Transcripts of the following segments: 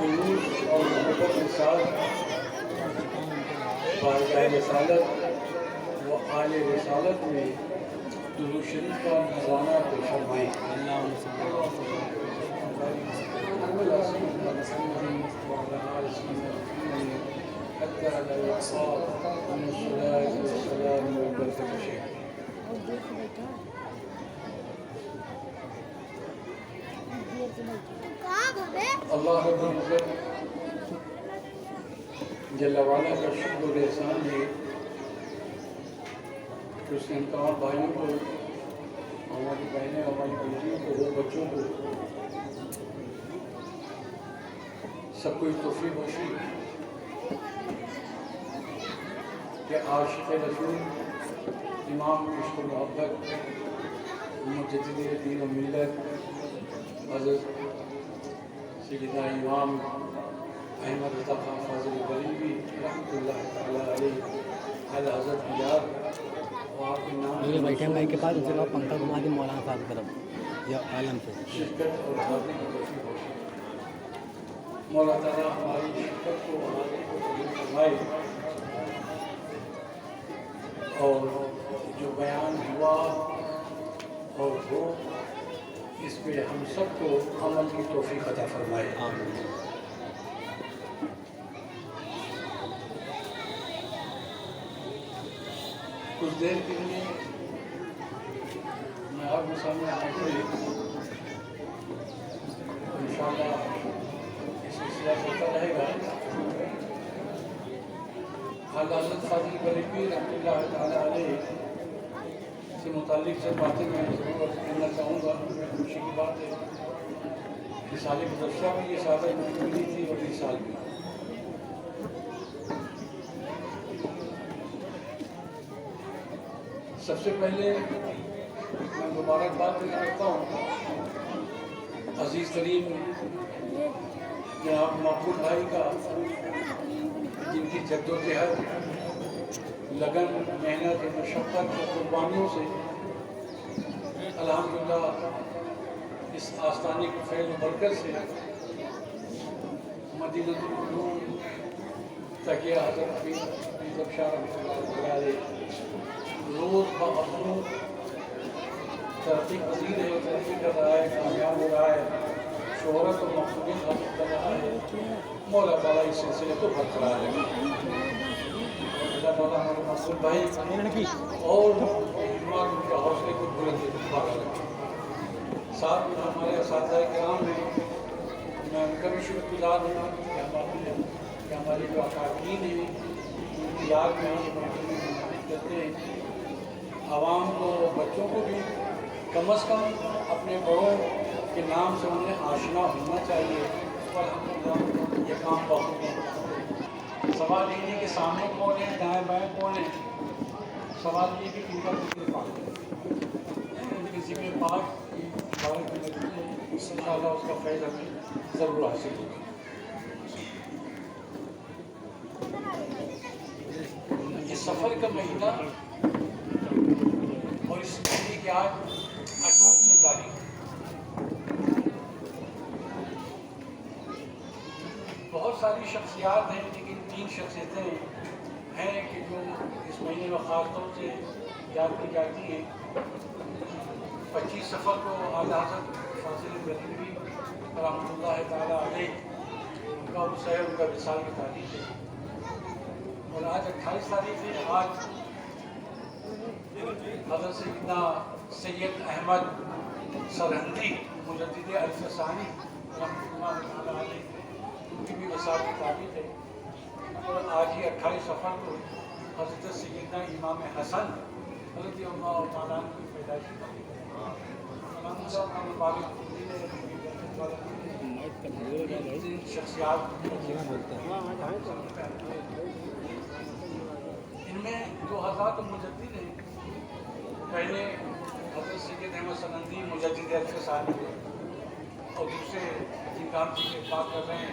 خلوص اور محبت کے ساتھ بارگاہ رسالت و آل رسالت میں درود شریف کا نذرانہ پیش فرمائیں۔ اللہ رب العزت جل وعلا کا شکر و احسان ہے کہ اس نے تمام بھائیوں کو، ہماری بہنیں، ہماری بیٹیوں کو، وہ بچوں کو سب کوئی توفیق بخشی کہ عاشق رسول، امام عشق و محبت، مجدد دین و ملت حضرت سیدنا امام احمد رضا خان فاضل بریلوی رحمۃ اللہ تعالیٰ علیہ، اعلیٰ حضرت بیار اور آپ کے نام بیٹھے مائی کے پاس اسے لوگ پنکھا گھما دیں مولانا صاحب کی طرف یا عالم سے شرکت اور حاضری کی توفیق بخشی۔ مولا تعالیٰ ہماری شرکت کو، حاضری کو قبول فرمائے اور جو بیان ہوا اور ہو اس پہ ہم سب کو عمل کی توفیق عطا فرمائے۔ کچھ دیر کے لیے میں آپ کے سامنے آنے کے لیے انشاءاللہ اس سلسلہ چلتا رہے گا۔ اعلیٰ حضرت فاضل بریلوی رحمۃ اللہ تعالیٰ علیہ سے متعلق سے باتیں میں ضرور کہنا چاہوں گا۔ خوشی کی بات ہے کہ سال گزشتہ میں یہ سعادت ملی تھی اور اس سال بھی۔ سب سے پہلے میں مبارکباد دینا کرتا ہوں عزیز ترین جناب مقبول بھائی کا، جن کی جد و جہد، لگن، محنت، مشقت اور قربانیوں سے الحمدللہ اس آستانے کی فیض و برکت سے مدینہ العلوم تکیہ حضرت حفیظ شاہ رحمۃ اللہ علیہ روز بروز ترقی پذیر ہے، ترقی کر رہا ہے، کامیاب ہو رہا ہے، شہرت اور مقبولیت حاصل کر رہا ہے۔ مولا تعالیٰ اس سلسلے کو برقرار رکھے۔ اللہ تعالیٰ ہمارے مقصود بھائی اور ان کے حوصلے کو بلند رکھے۔ ساتھ میں ہمارے اساتذہ کرام ہیں، میں ان کا بھی شکر گزار ہوں کہ ہمارے جو اکابرین ہیں ان کی یاد میں ہم کرتے ہیں۔ عوام کو، بچوں کو بھی کم از کم اپنے بڑوں کے نام سے انہیں آشنا ہونا چاہیے۔ اور ہم یہ کام بہت ہیں۔ سوال یہ نہیں کہ سامنے کون ہے، دائیں بائیں کون ہے، سوال یہ کہ ان کا ذکر پاک ہے، ان کے ذکر پاک کی بارک میں لگتی ہے، انشاءاللہ اس کا فیض ہمیں ضرور حاصل ہوگا۔ یہ سفر کا مہینہ اور اس مہینے کی آج 28ویں تاریخ، بہت ساری شخصیات ہیں لیکن 3 شخصیتیں ہیں کہ جو اس مہینے میں خاص طور سے یاد کی جاتی ہیں۔ 25 صفر کو اعلیٰ حضرت فاضل بریلوی رحمۃ اللہ تعالیٰ علیہ ان کا عرصہ ہے، ان کا وصال کی تاریخ ہے، اور آج 28 تاریخ ہے۔ آج حضرت سیدنا سید احمد سرہندی مجدد الف ثانی رحمۃ اللہ تعالیٰ علیہ ان کی بھی وصال کی تاریخ ہے، اور آج ہی 28 صفر کو حضرت سیدنا امام حسن رضی اللہ تعالیٰ عنہ کی پیدائش کی تاریخ ہے۔ شخصیات ان میں جو حضرات مجدد ہیں، پہلے حضرت سید احمد سرہندی مجدد الف ثانی تھے، اور دوسرے جن کا ہم ذکر بات کر رہے ہیں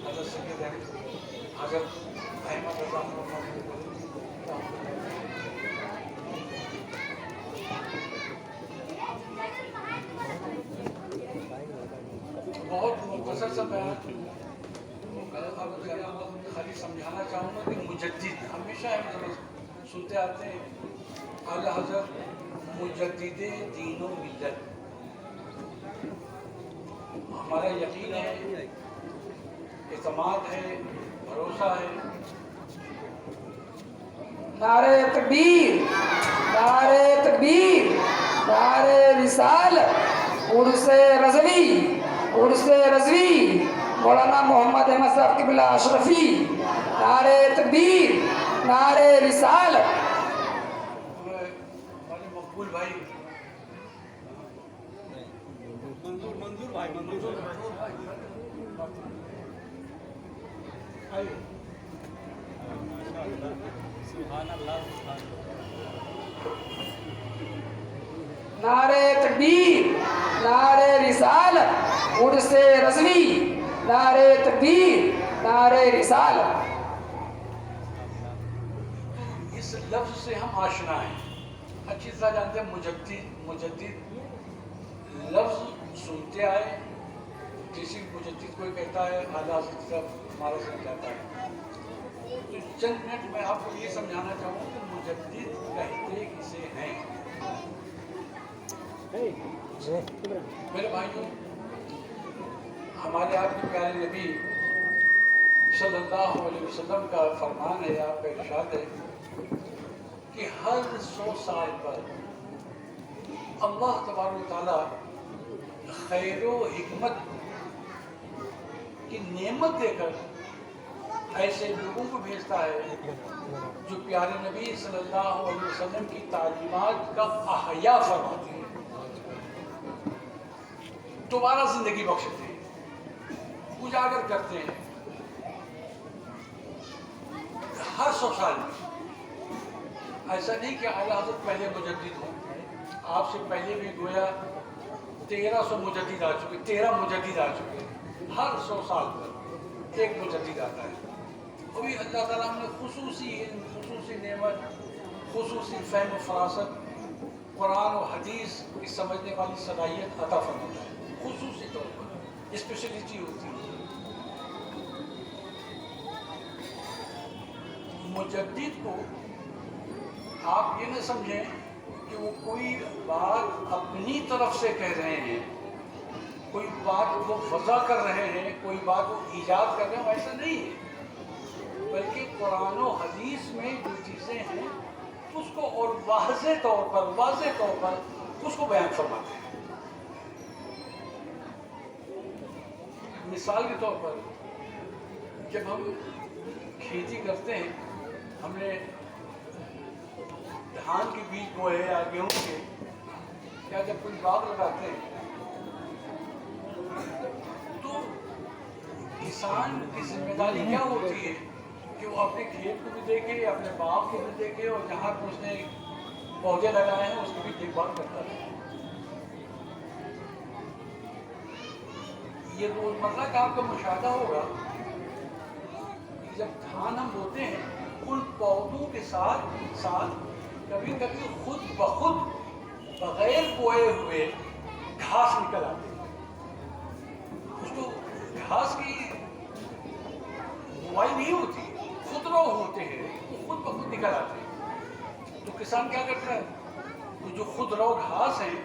حضرت سید حضرت احمد رضا خان۔ بہت مختصر سا بیان میں اب خالی سمجھانا چاہوں گا کہ مجدد ہمیشہ ہم سنتے آتے ہیں اعلیٰ حضرت مجدد دین و ملت. ہمارا یقین ہے، اعتماد ہے، بھروسہ ہے. نعرہ تکبیر، نعرہ تکبیر، نعرہ رسالت، عرس رضوی، عرس رضوی، مولانا محمد احمد صاحب قبلہ اشرفی. نعرہ تکبیر، نعرہ رسالت. ہمارے مقبول بھائی نعرہ تکبیر، نعرہ رسالت، عرس رضوی، نعرہ تکبیر، نعرہ رسالت. اس لفظ سے ہم آشنا ہیں، اچھی طرح جانتے ہیں. مجدد، مجدد لفظ سنتے آئے، کسی مجدد کوئی کہتا ہے اعلیٰ حضرت صاحب ہمارا سمجھاتا ہے. تو چند منٹ میں آپ کو یہ سمجھانا چاہوں کہ مجدد کہتے کسے ہیں. میرے بھائیوں، ہمارے آپ کے پیارے نبی صلی اللہ علیہ وسلم کا فرمان ہے، آپ کا ارشاد ہے کہ ہر 100 سال پر اللہ تبارک و تعالیٰ خیر و حکمت کی نعمت دے کر ایسے لوگوں کو بھیجتا ہے جو پیارے نبی صلی اللہ علیہ وسلم کی تعلیمات کا احیاء فرماتے ہیں، دوبارہ زندگی بخشتے ہیں، اجاگر کرتے ہیں. ہر 100 سال میں ایسا نہیں کہ اعلیٰ حضرت پہلے مجدد ہوں. آپ سے پہلے بھی گویا 1300 مجدد آ چکے، 13 مجدد آ چکے. ہر 100 سال پر ایک مجدد آتا ہے. ابھی اللہ تعالیٰ نے خصوصی علم، خصوصی نعمت، خصوصی فہم و فراست، قرآن و حدیث کی سمجھنے والی صلاحیت عطا فرماتا ہے. خصوصی طور پر اسپیشلٹی ہوتی ہے. مجدد کو آپ یہ نہ سمجھیں کہ وہ کوئی بات اپنی طرف سے کہہ رہے ہیں، کوئی بات وہ وضع کر رہے ہیں، کوئی بات وہ ایجاد کر رہے ہیں. ایسا نہیں ہے، بلکہ قرآن و حدیث میں جو چیزیں ہیں اس کو اور واضح طور پر اس کو بیان فرماتے ہیں. مثال کے طور پر جب ہم کھیتی کرتے ہیں، ہم نے دھان کے بیج بوئے یا گیہوں کے، یا جب کوئی باغ لگاتے ہیں تو کسان کی ذمہ داری کیا ہوتی ہے کہ وہ اپنے کھیت کو بھی دیکھے، اپنے باغ کو بھی دیکھے، اور جہاں پر اس نے پودے لگائے ہیں اس کی بھی دیکھ بھال کرتا ہے. یہ روزمرہ کا آپ کا مشاہدہ ہوگا کہ جب دھان ہم بوتے ہیں ان پودوں کے ساتھ ساتھ کبھی کبھی خود بخود بغیر بوئے ہوئے گھاس نکل آتے ہیں. اس کو گھاس کی بوائی نہیں ہوتی، خودرو ہوتے ہیں، وہ خود بخود نکل آتے ہیں. تو کسان کیا کرتا ہے؟ تو جو خودرو گھاس ہیں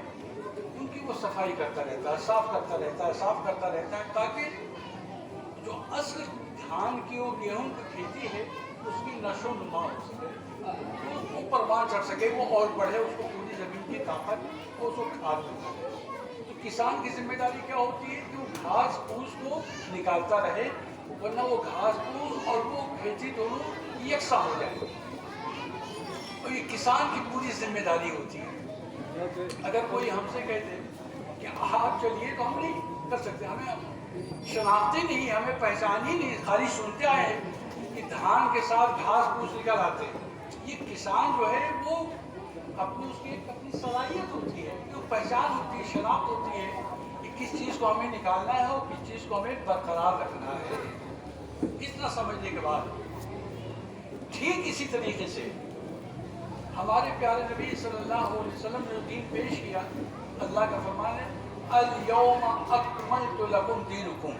ان کی وہ صفائی کرتا رہتا ہے، صاف کرتا رہتا ہے تاکہ جو اصل دھان کی اور گیہوں کی کھیتی ہے اس کی نشو و نما ہو سکے، وہ پروان چڑھ سکے، وہ اور بڑھے، اس کو پوری زمین کی طاقت اور اس کو کھاد مل سکے. تو کسان کی ذمہ داری کیا ہوتی ہے کہ وہ گھاس پھوس کو نکالتا رہے، ورنہ وہ گھاس پھوس اور وہ کھیتی دونوں یکساں ہو جائیں. اور یہ کسان کی پوری ذمہ داری ہوتی ہے. اگر کوئی ہم سے کہتے کہ آپ چلیے تو ہم نہیں کر سکتے، ہمیں شناختی نہیں، ہمیں پہچان ہی نہیں، خالی سنتے آئے ہیں کہ دھان کے ساتھ گھاس پھوس نکل آتے ہیں. یہ کسان جو ہے وہ اپنی اس کی اپنی صلاحیت ہوتی ہے، جو پہچان ہوتی ہے، شناخت ہوتی ہے کہ کس چیز کو ہمیں نکالنا ہے اور کس چیز کو ہمیں برقرار رکھنا ہے. اتنا سمجھنے کے بعد ٹھیک اسی طریقے سے ہمارے پیارے نبی صلی اللہ علیہ وسلم نے دین پیش کیا. اللہ کا فرمان ہے اليوم اکملت لکم دینکم.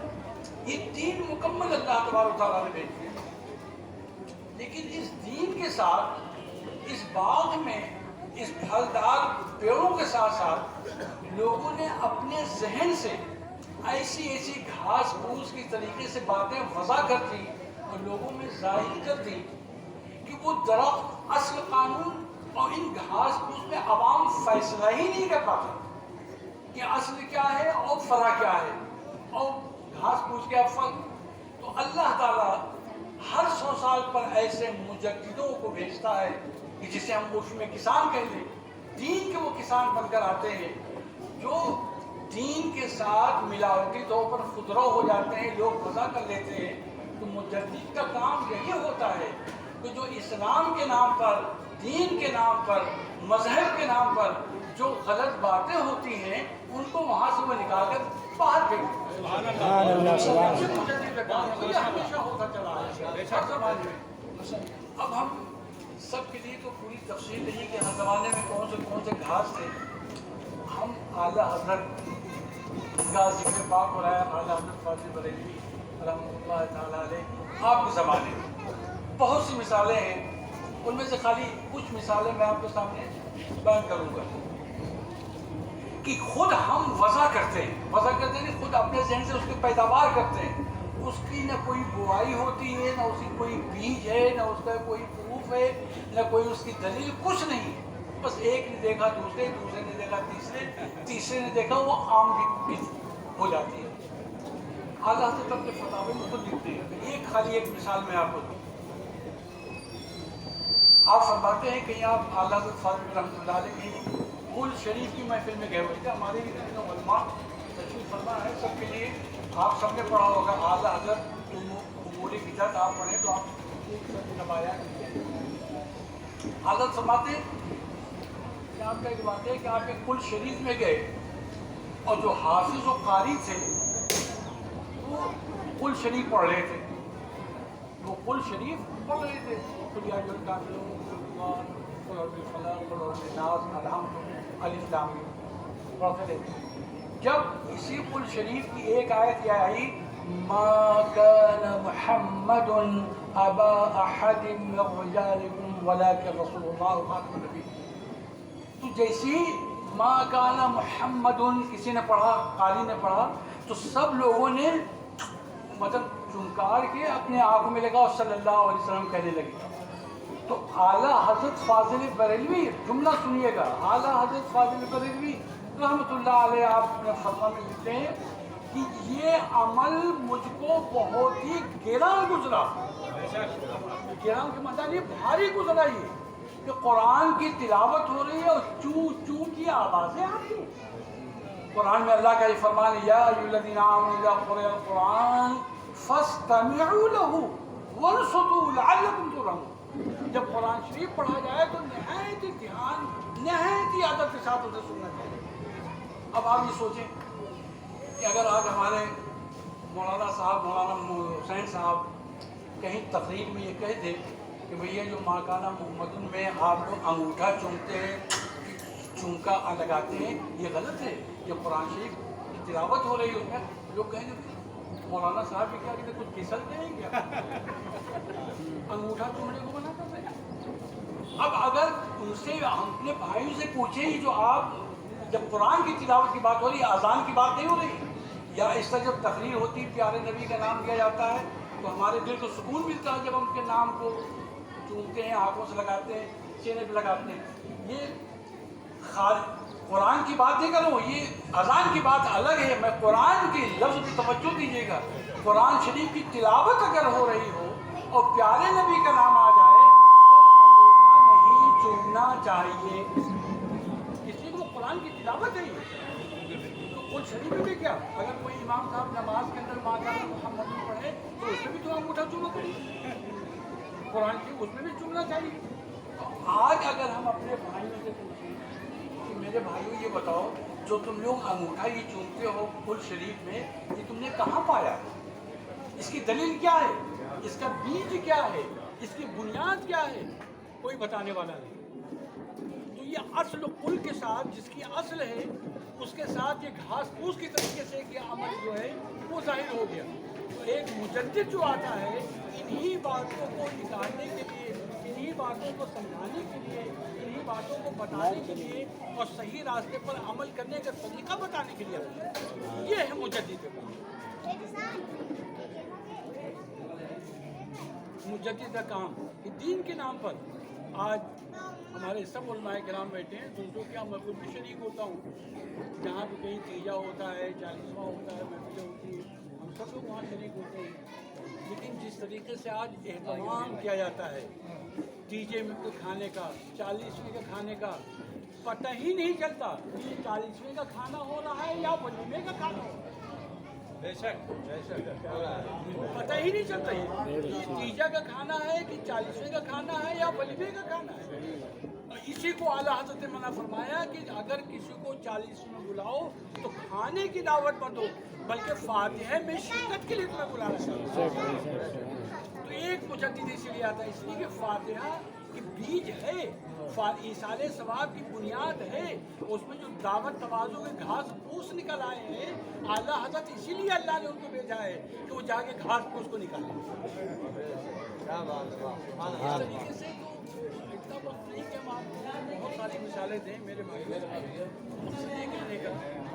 یہ دین مکمل اللہ تبارک و تعالیٰ نے بھیج دیا. لیکن اس دین کے ساتھ اس باغ میں اس پھلدار پیڑوں کے ساتھ ساتھ لوگوں نے اپنے ذہن سے ایسی گھاس پھوس کی طریقے سے باتیں وضع کر دی اور لوگوں میں ظاہر کر دی کہ وہ درخت اصل قانون اور ان گھاس پھوس میں عوام فیصلہ ہی نہیں کر پاتے کہ اصل کیا ہے اور فرع کیا ہے اور گھاس پھوس کیا فرق. تو اللہ تعالیٰ ہر 100 سال پر ایسے مجددوں کو بھیجتا ہے کہ جسے ہم عرف میں کسان کہہ لیں. دین کے وہ کسان بن کر آتے ہیں جو دین کے ساتھ ملاوٹی طور پر خودرو ہو جاتے ہیں, لوگ وضع کر لیتے ہیں. تو مجدد کا کام یہی ہوتا ہے کہ جو اسلام کے نام پر, دین کے نام پر, مذہب کے نام پر جو غلط باتیں ہوتی ہیں ان کو وہاں سے وہ نکال کر باہر پھینک. ہمیشہ ہوتا چلا ہے ہر زمانے میں. اب ہم سب کے لیے تو پوری تفصیل نہیں کہ ہر زمانے میں کون سے گھاس تھے. ہم اعلیٰ حضرت کا ذکر پاک ہو رہا ہے, اعلیٰ حضرت فاضل بریلوی رحمۃ اللہ تعالیٰ علیہ. آپ کے زمانے میں بہت سی مثالیں ہیں, ان میں سے خالی کچھ مثالیں میں آپ کے سامنے بیان کروں گا کہ خود ہم وضع کرتے ہیں خود اپنے ذہن سے اس کی پیداوار کرتے ہیں. اس کی نہ کوئی بوائی ہوتی ہے, نہ اس کی کوئی بیج ہے, نہ اس کا کوئی پروف ہے, نہ کوئی اس کی دلیل, کچھ نہیں. بس ایک نے دیکھا دوسرے نے دیکھا تیسرے نے دیکھا, وہ عام بھی ہو جاتی ہے. اعلیٰ حضرت اپنے فتاوی میں خود لکھتے ہیں. خالی ایک مثال میں آپ کو دوں. آپ فرماتے ہیں کہ آپ اعلیٰ حضرت فاضل رحمۃ اللہ علیہ کی کل شریف کی محفل میں گئے ہوئے تھے. ہمارے علماء تشریف فرما ہے سب کے لیے, آپ سب نے پڑھا ہوگا اعلیٰ حضرت امور بدعت آپ پڑھیں تو آپ نمایاں حضرت فرماتے کہ آپ کا ایک بات ہے کہ آپ ایک کل شریف میں گئے اور جو حافظ و قاری تھے وہ کل شریف پڑھ رہے تھے. وہ کل شریف پڑھ رہے تھے, جب اسی کل شریف کی ایک آیت یہ آئی, ما كان محمد ابا احد من رجالكم ولكن رسول الله خاتم النبيين. تو جیسی ما كان محمد کسی نے پڑھا, قاری نے پڑھا, تو سب لوگوں نے مطلب چمکار کے اپنے آنکھوں میں لگا اور صلی اللہ علیہ وسلم کہنے لگے. تو اعلیٰ حضرت فاضل بریلوی, جملہ سنیے گا, اعلیٰ حضرت فاضل بریلوی رحمۃ اللہ علیہ آپ نے فتویٰ میں لکھتے ہیں کہ یہ عمل مجھ کو بہت ہی گراں گزرا. گراں کے مطلب یہ بھاری گزرا, یہ کہ قرآن کی تلاوت ہو رہی ہے اور چوں چوں کی آوازیں آتی ہیں. قرآن میں اللہ کا یہ فرمان ہے, یا ایھا الذین آمنوا اذا قرئ القرآن فاستمعوا له وانصتوا لعلکم ترحمون. جب قرآن شریف پڑھا جائے تو نہایت ہی دھیان, نہایت ہی ادب کے ساتھ اسے سننا چاہیے. اب آپ یہ سوچیں کہ اگر آج ہمارے مولانا صاحب, مولانا حسین صاحب کہیں تقریر میں یہ کہہ دے کہ بھئی یہ جو ماکانہ محمد میں آپ لوگ انگوٹھا چومتے ہیں, چونکا لگاتے ہیں, یہ غلط ہے. یہ قرآن شریف کی تلاوت ہو رہی ہے, اس میں لوگ کہیں گے مولانا صاحب بھی کیا کہتے کچھ پھسلتے ہیں کیا, انگوٹھا چومنے کو منع کر رہے ہیں. اب اگر ان سے ہم اپنے بھائیوں سے پوچھیں جو آپ جب قرآن کی تلاوت کی بات ہو رہی ہے, اذان کی بات نہیں ہو رہی, یا اس طرح جب تقریر ہوتی ہے پیارے نبی کا نام لیا جاتا ہے تو ہمارے دل کو سکون ملتا ہے جب ہم ان کے نام کو چومتے ہیں, آنکھوں سے لگاتے ہیں, سینے پہ لگاتے ہیں. یہ قرآن کی بات نہیں کروں, یہ اذان کی بات الگ ہے. میں قرآن کے لفظ کی توجہ دیجیے گا. قرآن شریف کی تلاوت اگر ہو رہی ہو اور پیارے نبی کا نام آ جائے تو انگوٹھا نہیں چومنا چاہیے, اس لیے وہ قرآن کی تلاوت ہے. تو کل شریف میں بھی کیا, اگر کوئی امام صاحب نماز کے اندر ماکانہ محمد پڑھے تو اس میں بھی تو انگوٹھا چومنا چاہیے, قرآن کی اس میں بھی چومنا چاہیے. آج اگر ہم اپنے بھائیوں سے پوچھیں کہ میرے بھائیوں یہ بتاؤ جو تم لوگ انگوٹھا یہ چومتے ہو کل شریف میں, یہ تم نے کہاں پایا, اس کی دلیل کیا ہے, اس کا بیج کیا ہے, اس کی بنیاد کیا ہے, کوئی بتانے والا نہیں. تو یہ اصل کل کے ساتھ جس کی اصل ہے اس کے ساتھ یہ گھاس پھوس کی طریقے سے یہ عمل جو ہے وہ ظاہر ہو گیا. تو ایک مجدد جو آتا ہے انہی باتوں کو نکالنے کے لیے، انہی باتوں کو سمجھانے کے لیے، انہی باتوں کو بتانے کے لیے اور صحیح راستے پر عمل کرنے کا طریقہ بتانے کے لیے آتا ہے۔ یہ ہے مجدد کا کام۔ مجدد کا کام کہ دین کے نام پر آج ہمارے سب علماء کرام بیٹھے ہیں، دوسروں کے میں خود بھی شریک ہوتا ہوں، جہاں بھی کہیں تیجا ہوتا ہے، 40واں ہوتا ہے، محفلیں ہوتی ہیں، ہم سب لوگ وہاں شریک ہوتے ہیں۔ لیکن جس طریقے سے آج اہتمام کیا جاتا ہے تیجے میں کو کھانے کا، 40ویں کا کھانے کا، پتہ ہی نہیں چلتا کہ یہ 40ویں کا کھانا ہو رہا ہے یا ولیمے کا کھانا ہو رہا ہے۔ بے شک پتہ ہی نہیں چلتا یہ تیجا کا کھانا ہے کہ 40ویں کا کھانا ہے یا ولیمے کا کھانا ہے۔ اسی کو اعلیٰ حضرت نے منع فرمایا کہ اگر کسی کو 40 میں بلاؤ تو کھانے کی دعوت مت دو، بلکہ فاتحہ میں شرکت کے لیے تمہیں بلانا چاہیے۔ تو ایک مجدد اس لیے آتا ہے، اس لیے کہ فاتحہ کی بیج ہے، ایصال ثواب کی بنیاد ہے، اس میں جو دعوت تواضع کے گھاس پھوس نکل آئے ہیں، اعلیٰ حضرت اسی لیے اللہ نے ان کو بھیجا ہے کہ وہ جا کے گھاس پھوس کو نکالیں۔ اس طریقے سے تو اتنا وقت نہیں کہ ہم آپ کو بہت ساری مثالیں دیں میرے بھائی، مقصد یہ کہ نہیں کرتے ہیں۔